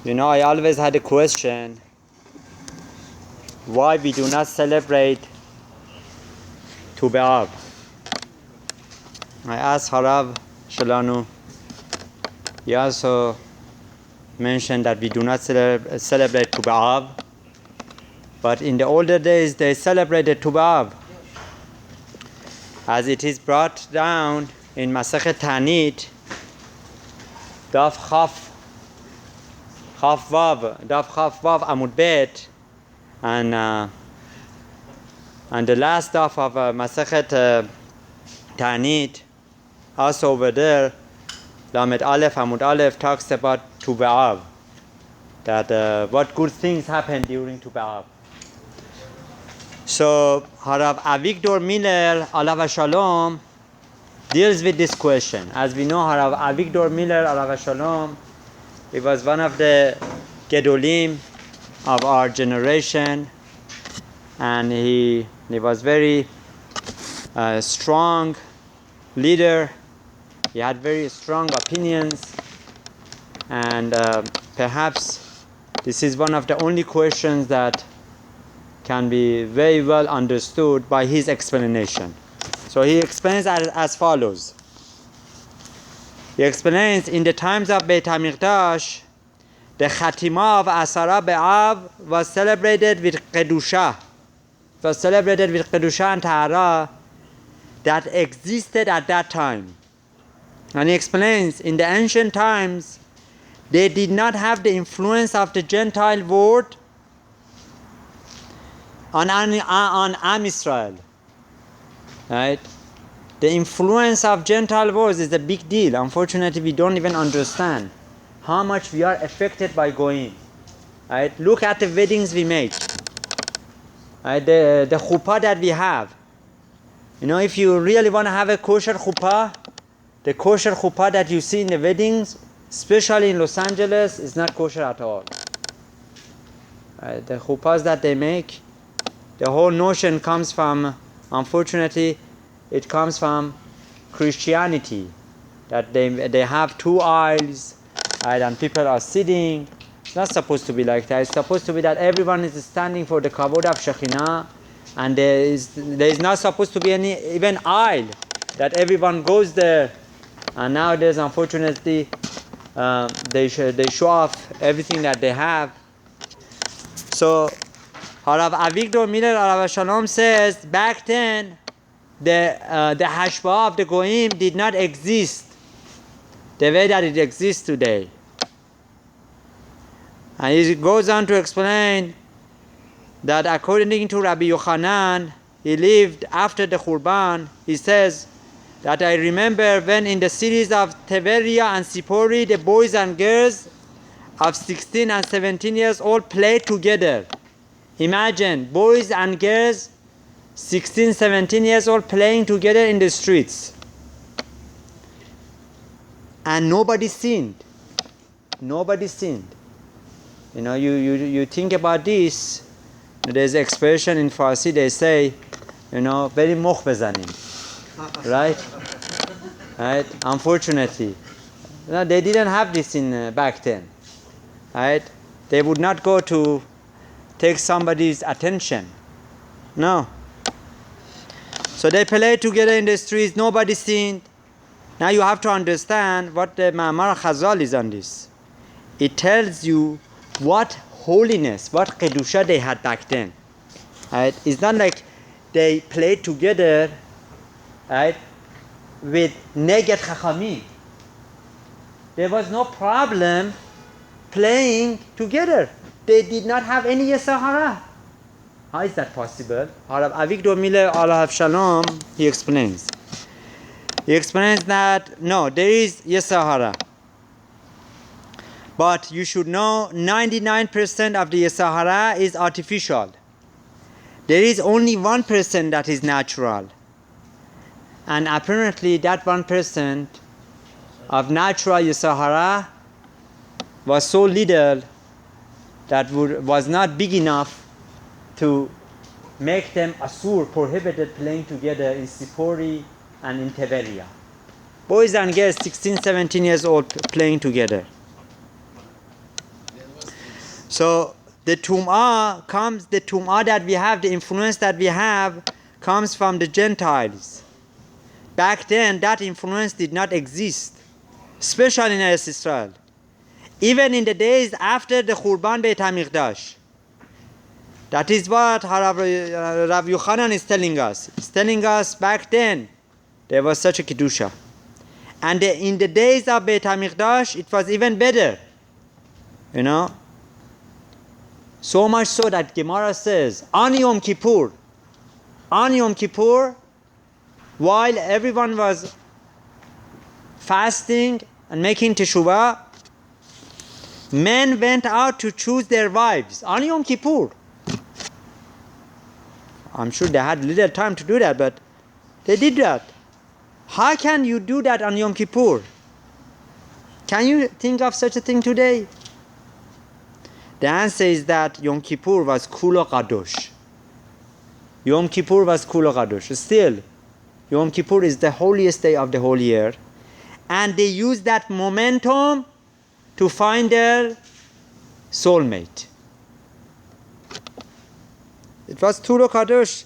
I always had a question why we do not celebrate Tu B'Av. I asked Harav Shalanu. He also mentioned that we do not celebrate Tu B'Av, but in the older days they celebrated Tu B'Av, as it is brought down in Masechet Ta'anit, Daf Chaf Vav Amud Bet, and the last daf of Masechet Ta'anit, also over there, Lamed Aleph Amud Aleph talks about Tu B'Av, that what good things happen during Tu B'Av. So Harav Avigdor Miller Alav Shalom deals with this question. As we know, Harav Avigdor Miller Alav Shalom, he was one of the Gedolim of our generation, and he was very strong leader. He had very strong opinions, and perhaps this is one of the only questions that can be very well understood by his explanation. So he explains as follows. He explains, in the times of Beit HaMikdash, the Khatimah of Asara B'Av was celebrated with Kedusha. It was celebrated with Kedusha and Tahara that existed at that time. And he explains, in the ancient times, they did not have the influence of the Gentile world on Am Israel. Right? The influence of Gentile wars is a big deal. Unfortunately, we don't even understand how much we are affected by Goyim. Right? Look at the weddings we make. Right? The chuppah that we have. If you really want to have a kosher chuppah, the kosher chuppah that you see in the weddings, especially in Los Angeles, is not kosher at all. Right? The chuppahs that they make, the whole notion comes from, unfortunately, it comes from Christianity, that they have two aisles, right, and people are sitting. It's not supposed to be like that. It's supposed to be that everyone is standing for the kavod of Shekhinah, and there is not supposed to be any even aisle that everyone goes there. And nowadays, unfortunately, they show off everything that they have. So Harav Avigdor Miller Alav Shalom says, back then the hashpah of the Goyim did not exist the way that it exists today. And he goes on to explain that according to Rabbi Yochanan, he lived after the Khurban. He says that, I remember when in the cities of Tiberia and Sipori, the boys and girls of 16 and 17 years old played together. Imagine, boys and girls, 16, 17 years old, playing together in the streets. And nobody sinned. Nobody sinned. You think about this. There's an expression in Farsi, they say, very mokh bezanim. Right? Unfortunately. They didn't have this in back then. Right? They would not go to take somebody's attention. No. So they played together in the streets, nobody sinned. Now you have to understand what the Ma'amar Chazal is on this. It tells you what holiness, what Kedusha they had back then. Right? It's not like they played together, right, with Neged Chachamim. There was no problem playing together. They did not have any Yetzer Hara. How is that possible? Harav Avigdor Miller Alav Shalom, he explains. He explains that, no, there is Yetzer Hara. But you should know 99% of the Yetzer Hara is artificial. There is only 1% that is natural. And apparently that 1% of natural Yetzer Hara was so little that was not big enough to make them asur, prohibited playing together in Sipori and in Tiberia. Boys and girls, 16, 17 years old, playing together. So the tum'ah that we have, the influence that we have, comes from the Gentiles. Back then, that influence did not exist, especially in Eretz Israel. Even in the days after the Churban Beit HaMikdash. That is what Rav Yochanan is telling us. He's telling us back then, there was such a Kedusha. And in the days of Beit HaMikdash, it was even better. You know? So much so that Gemara says, on Yom Kippur, while everyone was fasting and making teshuvah, men went out to choose their wives on Yom Kippur. I'm sure they had little time to do that, but they did that. How can you do that on Yom Kippur? Can you think of such a thing today? The answer is that Yom Kippur was Kulo Kadosh. Yom Kippur was Kulo Kadosh. Still, Yom Kippur is the holiest day of the whole year. And they use that momentum to find their soulmate. It was Kulo Kadosh.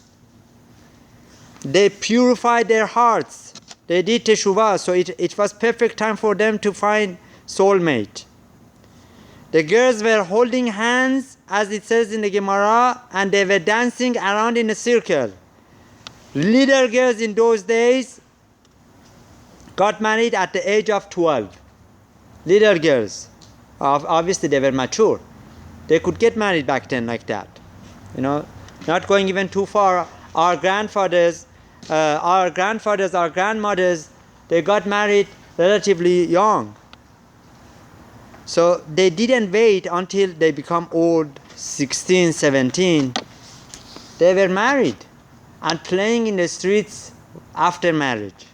They purified their hearts. They did teshuvah, so it was perfect time for them to find soulmate. The girls were holding hands, as it says in the Gemara, and they were dancing around in a circle. Little girls in those days got married at the age of 12. Little girls. Obviously they were mature. They could get married back then like that. You know, not going even too far. Our grandmothers, our grandmothers, they got married relatively young. So they didn't wait until they become old, 16, 17. They were married and playing in the streets after marriage.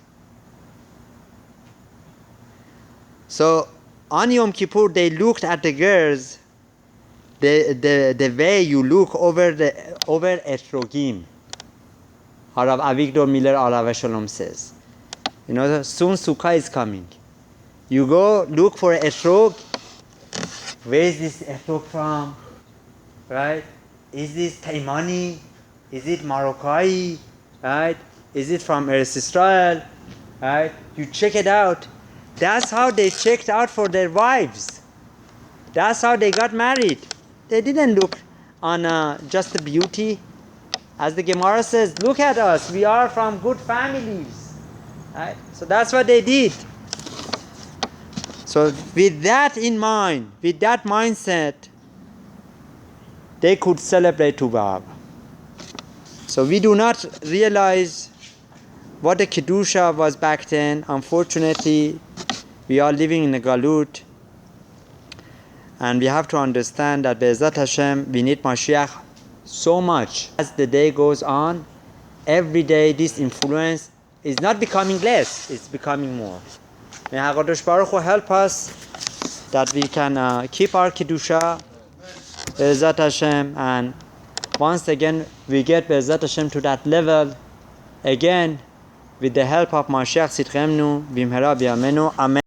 So on Yom Kippur, they looked at the girls the way you look over etrogim. Harav Avigdor Miller Alav Shalom says. You know, soon Sukkah is coming. You go look for an etrog. Where is this etrog from? Right? Is this Taimani? Is it Moroccan? Right? Is it from Eretz Israel? Right? You check it out. That's how they checked out for their wives. That's how they got married. They didn't look on just the beauty. As the Gemara says, look at us. We are from good families. Right? So that's what they did. So with that in mind, with that mindset, they could celebrate Tu B'Av. So we do not realize what the Kedusha was back then. Unfortunately, we are living in a Galut. And we have to understand that Be'ezat Hashem, we need Mashiach so much. As the day goes on, every day this influence is not becoming less, it's becoming more. May HaKadosh Baruch Hu help us that we can keep our Kedusha, Be'ezat Hashem, and once again we get Be'ezat Hashem to that level, again with the help of Mashiach Sidchemnu, Bimhera B'Yameinu, Amen.